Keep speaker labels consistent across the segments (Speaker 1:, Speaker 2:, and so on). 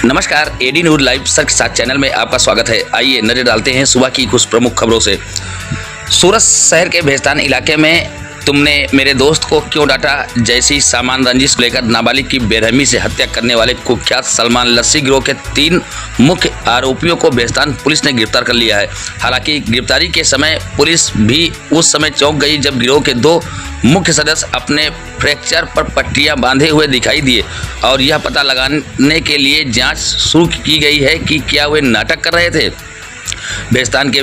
Speaker 1: नमस्कार, AD news live sir के साथ चैनल में आपका स्वागत है। आइए नजर डालते हैं सुबह की कुछ प्रमुख खबरों से। सूरत शहर के भेस्तान इलाके में तुमने मेरे दोस्त को क्यों डांटा जैसी सामान रंजिश लेकर नाबालिग की बेरहमी से हत्या करने वाले कुख्यात सलमान लस्सी गिरोह के 3 मुख्य आरोपियों को भेस्तान पुलिस ने गिरफ्तार कर लिया है। हालांकि गिरफ्तारी के समय पुलिस भी उस समय चौंक गई जब गिरोह के 2 मुख्य सदस्य अपने फ्रैक्चर पर पट्टियां बांधे हुए दिखाई दिए और यह पता लगाने के लिए जांच शुरू की गई है कि क्या वे नाटक कर रहे थे। भेस्तान के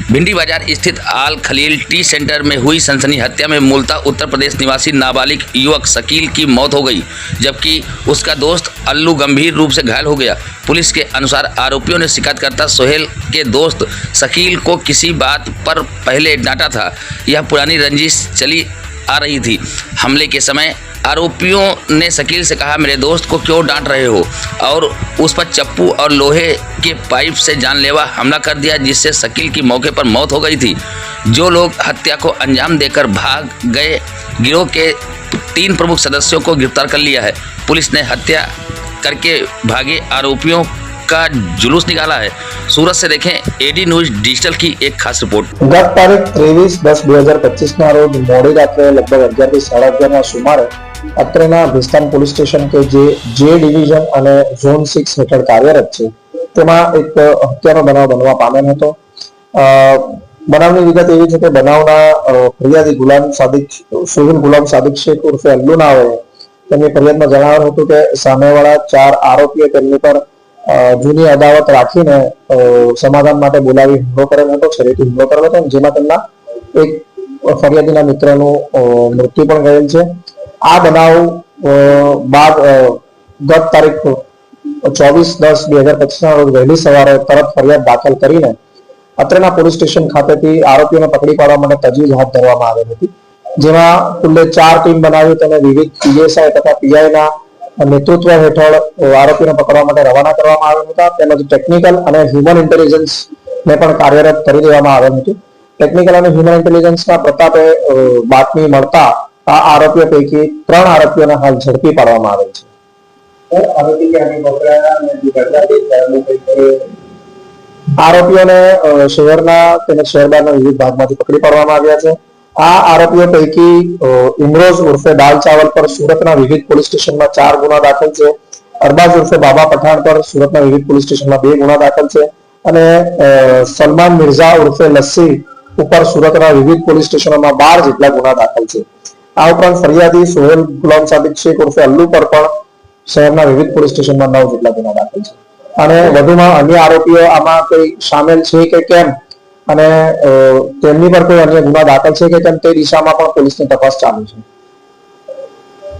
Speaker 1: भिंडी बाजार स्थित आल खलील टी सेंटर में हुई सनसनी हत्या में मूलतः उत्तर प्रदेश निवासी नाबालिग युवक शकील की मौत हो गई, जबकि उसका दोस्त अल्लू गंभीर रूप से घायल हो गया। पुलिस के अनुसार आरोपियों ने शिकायतकर्ता सोहेल के दोस्त शकील को किसी बात पर पहले डांटा था। यह पुरानी रंजिश चली आ रही थी। हमले के समय आरोपियों ने शकील से कहा, मेरे दोस्त को क्यों डांट रहे हो, और उस पर चप्पू और लोहे के पाइप से जानलेवा हमला कर दिया, जिससे शकील की मौके पर मौत हो गई थी। जो लोग हत्या को अंजाम देकर भाग गए, गिरोह के 3 प्रमुख सदस्यों को गिरफ्तार कर लिया है। पुलिस ने हत्या करके भागे आरोपियों का जुलूस निकाला है। सूरत से देखें एडी न्यूज डिजिटल की एक खास रिपोर्ट।
Speaker 2: गत तारीख 23/10/2025 ના રોજ મોડી રાત્રે લગભગ 11 થી 11:30 ના સુમારે અત્રેના ભેસ્તાન પોલીસ સ્ટેશન કે જે ડિવિઝન અને ઝોન 6 હેઠળ કાર્યરત છે તેમાં એક હત્યાનો બનાવ બનવા પામેલ હતો। બનાવની વિગત એવી છે કે બનાવના ફરિયાદી સોહેલ ગુલામ સાદિક શેખ ઉર્ફે અલ્લુ નાઓએ તેમની ફરિયાદમાં જણાવ્યું હતું કે સામેવાળા 4 આરોપીઓ તેમની પર જૂની અદાવત રાખીને સમાધાન માટે બોલાવી હુમલો કરેલ હતો, છરીથી હુમલો કરેલો હતો, જેમાં તેમના એક ફરિયાદીના મિત્રનું મૃત્યુ પણ ગયેલ છે। આ બનાવ બાદ ગત તારીખ 24/10/2025 ના રોજ વહેલી સવારે તરત ફરિયાદ દાખલ કરીને અત્રેના પોલીસ સ્ટેશન ખાતેથી આરોપીઓને પકડી પાડવા માટે તજવીજ હાથ ધરવામાં આવેલ હતી, જેમાં કુલ્લે 4 ટીમ બનાવી તેને વિવિધ પીએસઆઈ તથા પીઆઈના નેતૃત્વ હેઠળ આરોપીને પકડવા માટે રવાના કરવામાં આવ્યા હતા। તેમજ ટેકનિકલ અને હ્યુમન ઇન્ટેલિજન્સને પણ કાર્યરત કરી દેવામાં આવેલ હતું। ટેકનિકલ અને હ્યુમન ઇન્ટેલિજન્સના પ્રતાપે બાતમી મળતા આ આરોપીઓ પૈકી 3 આરોપીઓને હાલ ઝડપી પાડવામાં આવેલ છે। આરોપીઓને શહેરના તેમજ શહેર બહારના વિવિધ ભાગમાંથી પકડી પાડવામાં આવ્યા છે। આ આરોપીઓ પૈકી ઇમરોઝ ઉર્ફે દાલ ચાવલ પર સુરતના વિવિધ પોલીસ સ્ટેશનમાં 4 ગુના દાખલ છે। અરબાઝ ઉર્ફે બાબા પઠાણ પર સુરતના વિવિધ પોલીસ સ્ટેશનમાં 2 ગુના દાખલ છે અને સલમાન મિર્ઝા ઉર્ફે લસ્સી ઉપર સુરતના વિવિધ પોલીસ સ્ટેશનોમાં 12 જેટલા ગુના દાખલ છે। આ ઉપરાંત ફરિયાદી સોહેલ ગુલામ સાદિક શેખ ઉર્ફે અલ્લુ પર પણ શહેરના વિવિધ પોલીસ સ્ટેશનમાં 9 જેટલા ગુના દાખલ છે અને વધુમાં અન્ય આરોપીઓ આમાં કોઈ સામેલ છે કે કેમ અને તેમની પર કોઈ અન્ય ગુના દાખલ છે કે કેમ તે દિશામાં પણ પોલીસની તપાસ ચાલુ છે।